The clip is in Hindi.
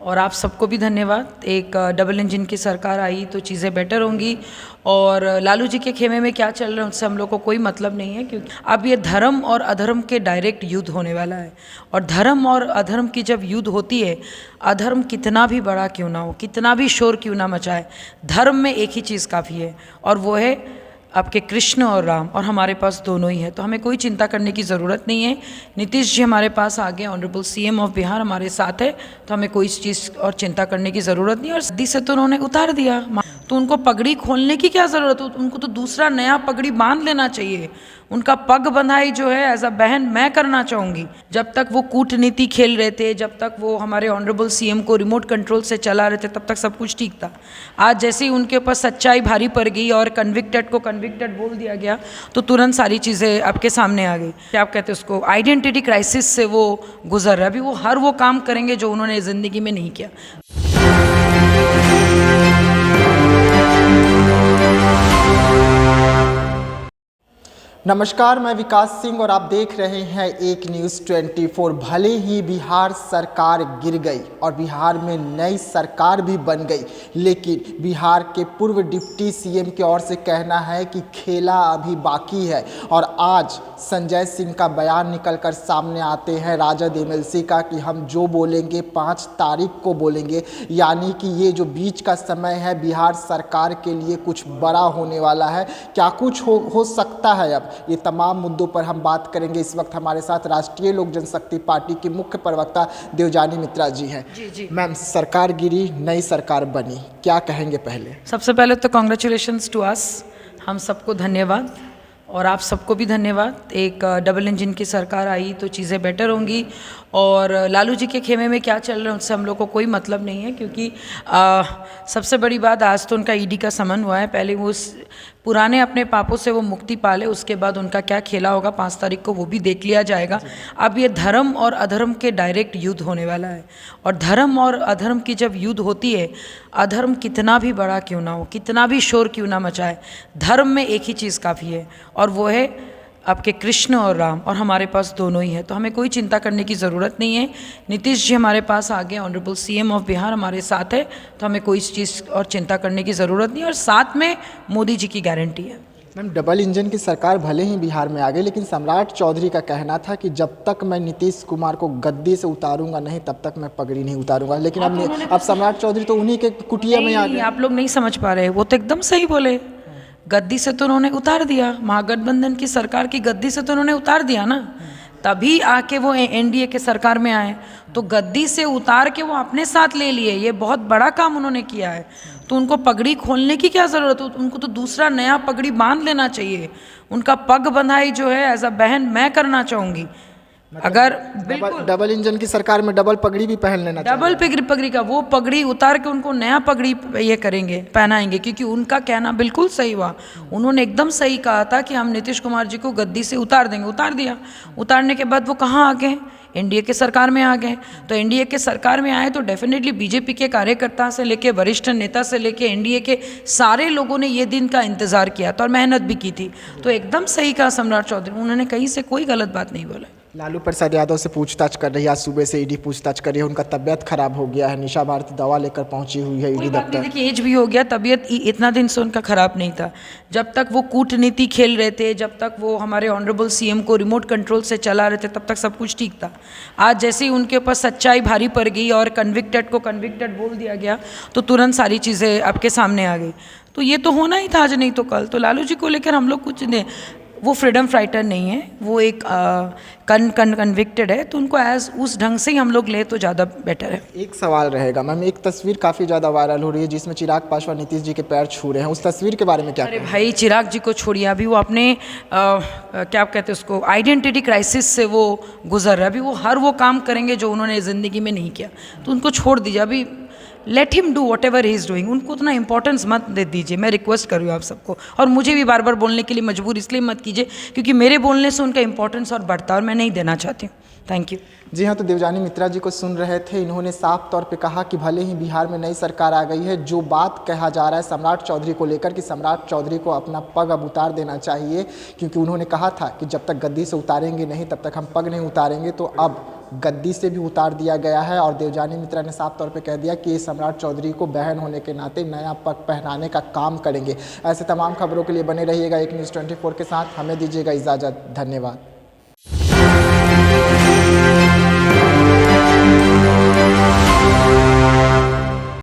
और आप सबको भी धन्यवाद। एक डबल इंजन की सरकार आई तो चीज़ें बेटर होंगी। और लालू जी के खेमे में क्या चल रहा है उससे हम लोग को कोई मतलब नहीं है, क्योंकि अब ये धर्म और अधर्म के डायरेक्ट युद्ध होने वाला है। और धर्म और अधर्म की जब युद्ध होती है, अधर्म कितना भी बड़ा क्यों ना हो, कितना भी शोर क्यों ना मचाए, धर्म में एक ही चीज़ काफ़ी है, और वो है आपके कृष्ण और राम। और हमारे पास दोनों ही है, तो हमें कोई चिंता करने की ज़रूरत नहीं है। नीतीश जी हमारे पास आ गए, ऑनरेबल सीएम ऑफ बिहार हमारे साथ है, तो हमें कोई चीज़ और चिंता करने की ज़रूरत नहीं। और सदी से तो उन्होंने उतार दिया, तो उनको पगड़ी खोलने की क्या ज़रूरत है? उनको तो दूसरा नया पगड़ी बांध लेना चाहिए। उनका पग बंधाई जो है एज अ बहन मैं करना चाहूँगी। जब तक वो कूटनीति खेल रहे थे, जब तक वो हमारे ऑनरेबल सीएम को रिमोट कंट्रोल से चला रहे थे, तब तक सब कुछ ठीक था। आज जैसे ही उनके ऊपर सच्चाई भारी पड़ गई और कन्विक्टेड को कन्विक्टेड बोल दिया गया, तो तुरंत सारी चीज़ें आपके सामने आ गई। क्या आप कहते हैं उसको, आइडेंटिटी क्राइसिस से वो गुजर रहा है। अभी वो हर वो काम करेंगे जो उन्होंने ज़िंदगी में नहीं किया। नमस्कार, मैं विकास सिंह और आप देख रहे हैं एक न्यूज़ 24। भले ही बिहार सरकार गिर गई और बिहार में नई सरकार भी बन गई, लेकिन बिहार के पूर्व डिप्टी सीएम की ओर से कहना है कि खेला अभी बाकी है। और आज संजय सिंह का बयान निकलकर सामने आते हैं राजद एमएलसी का कि हम जो बोलेंगे 5 तारीख को बोलेंगे, यानी कि ये जो बीच का समय है बिहार सरकार के लिए कुछ बड़ा होने वाला है। क्या कुछ हो सकता है अब, ये तमाम मुद्दों पर हम बात करेंगे। इस वक्त हमारे साथ राष्ट्रीय लोक जनशक्ति पार्टी की मुख्य प्रवक्ता देवजानी मित्रा जी हैं। जी मैम, सरकार गिरी, नई सरकार बनी, क्या कहेंगे? पहले सबसे पहले तो कॉन्ग्रेचुलेशंस टू अस, हम सबको धन्यवाद। और आप सबको भी धन्यवाद। एक डबल इंजन की सरकार आई तो चीज़ें बेटर होंगी। और लालू जी के खेमे में क्या चल रहा है उससे हम लोग को कोई मतलब नहीं है, क्योंकि सबसे बड़ी बात, आज तो उनका ईडी का समन हुआ है। पहले वो पुराने अपने पापों से वो मुक्ति पाले, उसके बाद उनका क्या खेला होगा 5 तारीख को वो भी देख लिया जाएगा। अब ये धर्म और अधर्म के डायरेक्ट युद्ध होने वाला है। और धर्म और अधर्म की जब युद्ध होती है, अधर्म कितना भी बड़ा क्यों ना हो, कितना भी शोर क्यों ना मचाए, धर्म में एक ही चीज़ काफ़ी है, और वो है आपके कृष्ण और राम। और हमारे पास दोनों ही है, तो हमें कोई चिंता करने की ज़रूरत नहीं है। नीतीश जी हमारे पास आ गए, ऑनरेबल सीएम ऑफ बिहार हमारे साथ है, तो हमें कोई चीज़ और चिंता करने की ज़रूरत नहीं। और साथ में मोदी जी की गारंटी है। मैम, डबल इंजन की सरकार भले ही बिहार में आ गई, लेकिन सम्राट चौधरी का कहना था कि जब तक मैं नीतीश कुमार को गद्दी से उतारूंगा नहीं, तब तक मैं पगड़ी नहीं उतारूंगा। लेकिन अब सम्राट चौधरी तो उन्हीं के कुटिया में आ गए। आप लोग नहीं समझ पा रहे, वो तो एकदम सही बोले। गद्दी से तो उन्होंने उतार दिया, महागठबंधन की सरकार की गद्दी से तो उन्होंने उतार दिया ना, तभी आके वो एनडीए के सरकार में आए। तो गद्दी से उतार के वो अपने साथ ले लिए, ये बहुत बड़ा काम उन्होंने किया है। तो उनको पगड़ी खोलने की क्या ज़रूरत है? उनको तो दूसरा नया पगड़ी बांध लेना चाहिए। उनका पग बंधाई जो है एज अ बहन मैं करना चाहूँगी। अगर डबल इंजन की सरकार में डबल पगड़ी भी पहन लेना चाहिए। डबल पगड़ी का वो पगड़ी उतार के उनको नया पगड़ी ये करेंगे, पहनाएंगे, क्योंकि उनका कहना बिल्कुल सही हुआ। उन्होंने एकदम सही कहा था कि हम नीतीश कुमार जी को गद्दी से उतार देंगे, उतार दिया। उतारने के बाद वो कहाँ आ गए? एनडीए के सरकार में आ गए। तो एनडीए के सरकार में आए तो डेफिनेटली बीजेपी के कार्यकर्ता से लेके वरिष्ठ नेता से लेके एनडीए के सारे लोगों ने ये दिन का इंतजार किया था और मेहनत भी की थी। तो एकदम सही कहा सम्राट चौधरी, उन्होंने कहीं से कोई गलत बात नहीं बोला। लालू प्रसाद यादव से पूछताछ कर रही है, आज सुबह से ईडी पूछताछ कर रही है। उनका तबियत खराब हो गया है, निशा भारती दवा लेकर पहुंची हुई है ईडी दफ्तर। देखिए, एज भी हो गया, तबियत इतना दिन से उनका खराब नहीं था। जब तक वो कूटनीति खेल रहे थे, जब तक वो हमारे ऑनरेबल सीएम को रिमोट कंट्रोल से चला रहे थे, तब तक सब कुछ ठीक था। आज जैसे ही उनके ऊपर सच्चाई भारी पड़ गई और कन्विक्टेड को कन्विक्टेड बोल दिया गया, तो तुरंत सारी चीज़ें आपके सामने आ गई। तो ये तो होना ही था, आज नहीं तो कल। तो लालू जी को लेकर हम लोग कुछ नहीं, वो फ्रीडम फाइटर नहीं है, वो एक कन्विक्टेड है, तो उनको एज उस ढंग से ही हम लोग ले तो ज़्यादा बेटर है। एक सवाल रहेगा मैम, एक तस्वीर काफ़ी ज़्यादा वायरल हो रही है जिसमें चिराग पासवान नीतीश जी के पैर छू रहे हैं, उस तस्वीर के बारे में क्या? अरे भाई, चिराग जी को छोड़िए, अभी वो अपने क्या कहते हैं उसको, आइडेंटिटी क्राइसिस से वो गुजर रहा है। अभी वो हर वो काम करेंगे जो उन्होंने ज़िंदगी में नहीं किया, तो उनको छोड़ दीजिए। अभी let him do what ever he is doing, उनको उतना इंपॉर्टेंस मत दे दीजिए, मैं रिक्वेस्ट कर रही हूँ आप सबको। और मुझे भी बार बार बोलने के लिए मजबूर इसलिए मत कीजिए क्योंकि मेरे बोलने से उनका इंपॉर्टेंस और बढ़ता है और मैं नहीं देना चाहती हूँ। Thank you. जी हाँ, तो देवजानी मित्रा जी को सुन रहे थे। इन्होंने साफ तौर पे कहा कि भले ही बिहार में नई सरकार आ गई है, जो बात कहा जा रहा है सम्राट चौधरी को लेकर कि सम्राट चौधरी को अपना पग अब उतार देना चाहिए, क्योंकि उन्होंने कहा था कि जब तक गद्दी से उतारेंगे नहीं तब तक हम पग नहीं उतारेंगे। तो अब गद्दी से भी उतार दिया गया है और देवजानी मित्रा ने साफ तौर पे कह दिया कि सम्राट चौधरी को बहन होने के नाते नया पग पहनाने का काम करेंगे। ऐसे तमाम खबरों के लिए बने रहिएगा एक न्यूज़ 24 के साथ। हमें दीजिएगा इजाज़त। धन्यवाद।